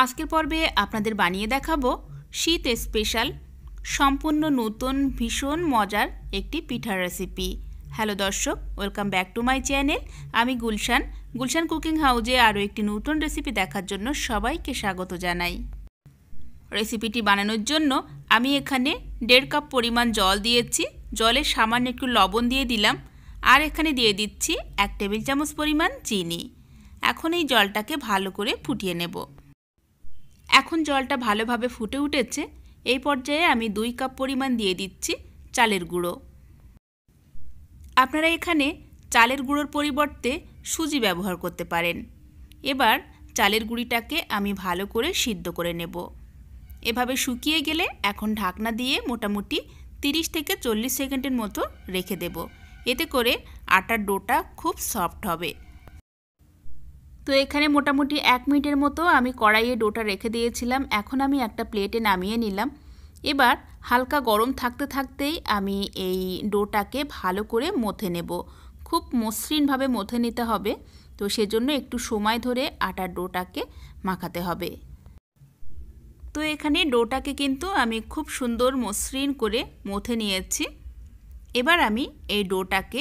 আজকের পর্বে আপনাদের বানিয়ে দেখাবো শীত স্পেশাল সম্পূর্ণ নতুন ভীষণ মজার একটি পিঠার রেসিপি। হ্যালো দর্শক, welcome back to my channel. আমি গুলশান কুকিং হাউজে আরও একটি নতুন রেসিপি দেখার জন্য সবাইকে স্বাগত জানাই। রেসিপিটি বানানোর জন্য আমি এখানে 1.5 কাপ পরিমাণ জল দিয়েছি। জলে সামান্য একটু লবণ দিয়ে দিলাম, আর এখানে দিয়ে দিচ্ছি 1 টেবিল চামচ পরিমাণ চিনি। এখন এই জলটাকে ভালো করে ফুটিয়ে নেব। এখন জলটা ভালোভাবে ফুটে উঠেছে। এই পর্যায়ে আমি 2 কাপ পরিমাণ দিয়ে দিচ্ছি চালের গুঁড়ো। আপনারা এখানে চালের গুঁড়োর পরিবর্তে সুজি ব্যবহার করতে পারেন। এবার চালের গুঁড়িটাকে আমি ভালো করে সিদ্ধ করে নেব। এভাবে শুকিয়ে গেলে এখন ঢাকনা দিয়ে মোটামুটি 30 থেকে 40 সেকেন্ডের মতো রেখে দেব। এতে করে আটার ডোটা খুব সফট হবে। তো এখানে মোটামুটি 1 মিনিটের মতো আমি কড়াইয়ে ডোটা রেখে দিয়েছিলাম। এখন আমি একটা প্লেটে নামিয়ে নিলাম। এবার হালকা গরম থাকতে থাকতেই আমি এই ডোটাকে ভালো করে মথে নেব। খুব মসৃণভাবে মথে নিতে হবে, তো সেজন্য একটু সময় ধরে আটার ডোটাকে মাখাতে হবে। তো এখানে ডোটাকে কিন্তু আমি খুব সুন্দর মসৃণ করে মথে নিয়েছি। এবার আমি এই ডোটাকে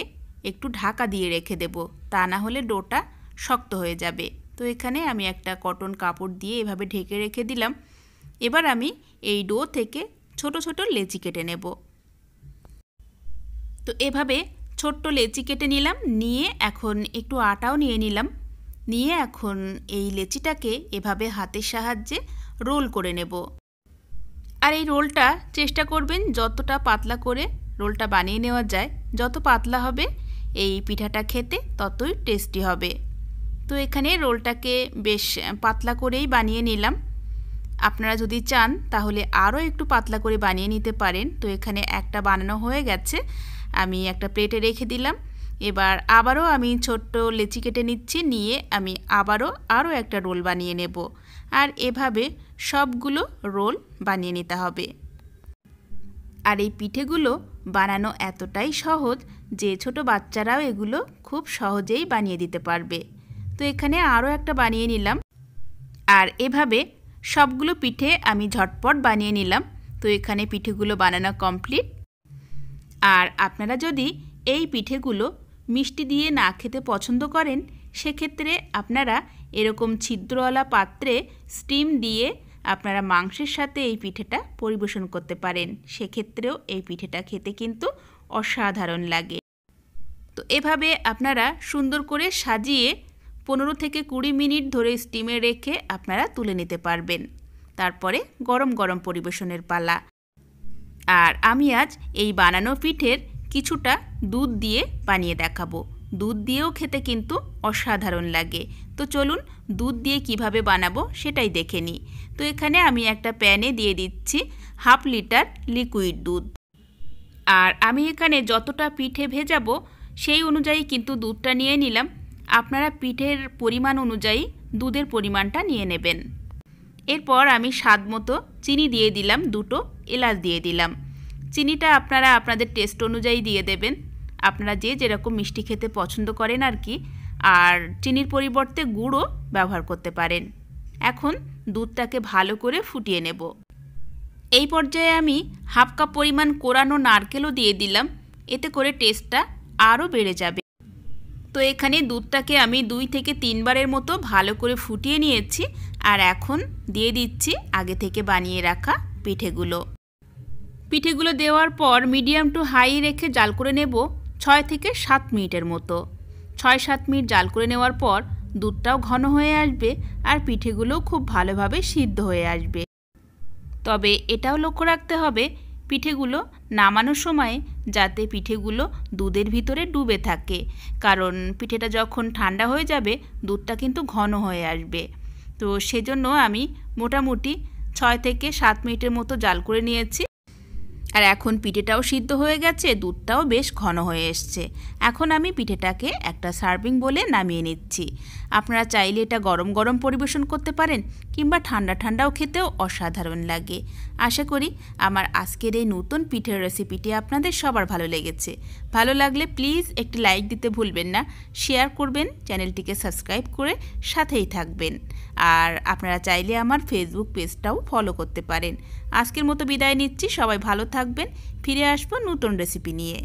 একটু ঢাকা দিয়ে রেখে দেব, তা না হলে ডোটা শক্ত হয়ে যাবে। তো এখানে আমি একটা কটন কাপড় দিয়ে এভাবে ঢেকে রেখে দিলাম। এবার আমি এই ডো থেকে ছোট ছোট লেচি কেটে নেব। তো এভাবে ছোট্ট লেচি কেটে নিলাম। নিয়ে এখন একটু আটাও নিয়ে নিলাম। নিয়ে এখন এই লেচিটাকে এভাবে হাতের সাহায্যে রোল করে নেব। আর এই রোলটা চেষ্টা করবেন যতটা পাতলা করে রোলটা বানিয়ে নেওয়া যায়। যত পাতলা হবে এই পিঠাটা খেতে ততই টেস্টি হবে। তো এখানে রোলটাকে বেশ পাতলা করেই বানিয়ে নিলাম। আপনারা যদি চান তাহলে আরও একটু পাতলা করে বানিয়ে নিতে পারেন। তো এখানে একটা বানানো হয়ে গেছে, আমি একটা প্লেটে রেখে দিলাম। এবার আবারও আমি ছোট্ট লেচি কেটে নিচ্ছি। নিয়ে আমি আরও একটা রোল বানিয়ে নেব। আর এভাবে সবগুলো রোল বানিয়ে নিতে হবে। আর এই পিঠেগুলো বানানো এতটাই সহজ যে ছোট বাচ্চারাও এগুলো খুব সহজেই বানিয়ে দিতে পারবে। তো এখানে আরও একটা বানিয়ে নিলাম। আর এভাবে সবগুলো পিঠে আমি ঝটপট বানিয়ে নিলাম। তো এখানে পিঠেগুলো বানানো কমপ্লিট। আর আপনারা যদি এই পিঠেগুলো মিষ্টি দিয়ে না খেতে পছন্দ করেন, সেক্ষেত্রে আপনারা এরকম ছিদ্রওয়ালা পাত্রে স্টিম দিয়ে আপনারা মাংসের সাথে এই পিঠেটা পরিবেশন করতে পারেন। সেক্ষেত্রেও এই পিঠেটা খেতে কিন্তু অসাধারণ লাগে। তো এভাবে আপনারা সুন্দর করে সাজিয়ে 15 থেকে 20 মিনিট ধরে স্টিমে রেখে আপনারা তুলে নিতে পারবেন। তারপরে গরম গরম পরিবেশনের পালা। আর আমি আজ এই বানানো পিঠের কিছুটা দুধ দিয়ে বানিয়ে দেখাবো। দুধ দিয়েও খেতে কিন্তু অসাধারণ লাগে। তো চলুন দুধ দিয়ে কিভাবে বানাবো সেটাই দেখে নিই। তো এখানে আমি একটা প্যানে দিয়ে দিচ্ছি 1/2 লিটার লিকুইড দুধ। আর আমি এখানে যতটা পিঠে ভেজাবো সেই অনুযায়ী কিন্তু দুধটা নিয়ে নিলাম। আপনারা পিঠের পরিমাণ অনুযায়ী দুধের পরিমাণটা নিয়ে নেবেন। এরপর আমি স্বাদ মতো চিনি দিয়ে দিলাম, 2টো এলাচ দিয়ে দিলাম। চিনিটা আপনারা আপনাদের টেস্ট অনুযায়ী দিয়ে দেবেন, আপনারা যে যেরকম মিষ্টি খেতে পছন্দ করেন আর কি। আর চিনির পরিবর্তে গুড়ও ব্যবহার করতে পারেন। এখন দুধটাকে ভালো করে ফুটিয়ে নেব। এই পর্যায়ে আমি 1/2 কাপ পরিমাণ কোরানো নারকেলও দিয়ে দিলাম। এতে করে টেস্টটা আরও বেড়ে যাবে। তো এখানে দুধটাকে আমি 2 থেকে 3 বারের মতো ভালো করে ফুটিয়ে নিয়েছি। আর এখন দিয়ে দিচ্ছি আগে থেকে বানিয়ে রাখা পিঠেগুলো দেওয়ার পর মিডিয়াম টু হাই রেখে জাল করে নেব 6 থেকে 7 মিনিটের মতো। 6-7 মিনিট জাল করে নেওয়ার পর দুধটাও ঘন হয়ে আসবে আর পিঠেগুলোও খুব ভালোভাবে সিদ্ধ হয়ে আসবে। তবে এটাও লক্ষ্য রাখতে হবে পিঠেগুলো নামানোর সময় যাতে পিঠেগুলো দুধের ভিতরে ডুবে থাকে, কারণ পিঠেটা যখন ঠান্ডা হয়ে যাবে দুধটা কিন্তু ঘন হয়ে আসবে। তো সেজন্য আমি মোটামুটি 6 থেকে 7 মিনিটের মতো জাল করে নিয়েছি। আর এখন পিঠেটাও সিদ্ধ হয়ে গেছে, দুধটাও বেশ ঘন হয়ে এসছে। এখন আমি পিঠেটাকে একটা সার্ভিং বলে নামিয়ে নিচ্ছি। আপনারা চাইলে এটা গরম গরম পরিবেশন করতে পারেন, কিংবা ঠান্ডা ঠান্ডাও খেতেও অসাধারণ লাগে। আশা করি আমার আজকের এই নতুন পিঠের রেসিপিটি আপনাদের সবার ভালো লেগেছে। ভালো লাগলে প্লিজ একটি লাইক দিতে ভুলবেন না, শেয়ার করবেন, চ্যানেলটিকে সাবস্ক্রাইব করে সাথেই থাকবেন। আর আপনারা চাইলে আমার ফেসবুক পেজটাও ফলো করতে পারেন। আজকের মতো বিদায় নিচ্ছি, সবাই ভালো থাকবেন। ফিরে আসবো নতুন রেসিপি নিয়ে।